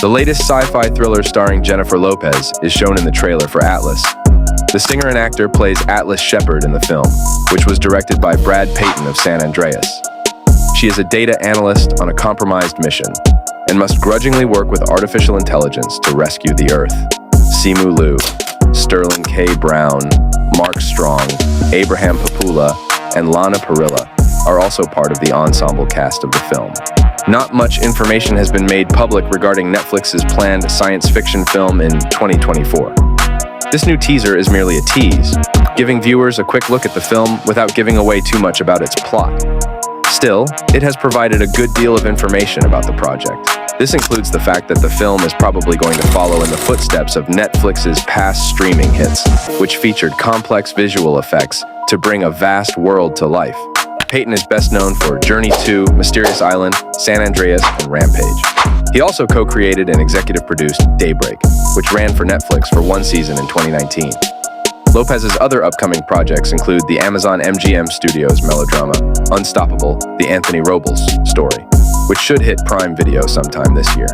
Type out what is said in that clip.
The latest sci-fi thriller starring Jennifer Lopez is shown in the trailer for Atlas. The singer and actor plays Atlas Shepard in the film, which was directed by Brad Peyton of San Andreas. She is a data analyst on a compromised mission and must grudgingly work with artificial intelligence to rescue the Earth. Simu Liu, Sterling K. Brown, Mark Strong, Abraham Papula, and Lana Parrilla are also part of the ensemble cast of the film. Not much information has been made public regarding Netflix's planned science fiction film in 2024. This new teaser is merely a tease, giving viewers a quick look at the film without giving away too much about its plot. Still, it has provided a good deal of information about the project. This includes the fact that the film is probably going to follow in the footsteps of Netflix's past streaming hits, which featured complex visual effects to bring a vast world to life. Peyton is best known for Journey 2, Mysterious Island, San Andreas, and Rampage. He also co-created and executive produced Daybreak, which ran for Netflix for one season in 2019. Lopez's other upcoming projects include the Amazon MGM Studios melodrama, Unstoppable, the Anthony Robles story, which should hit Prime Video sometime this year.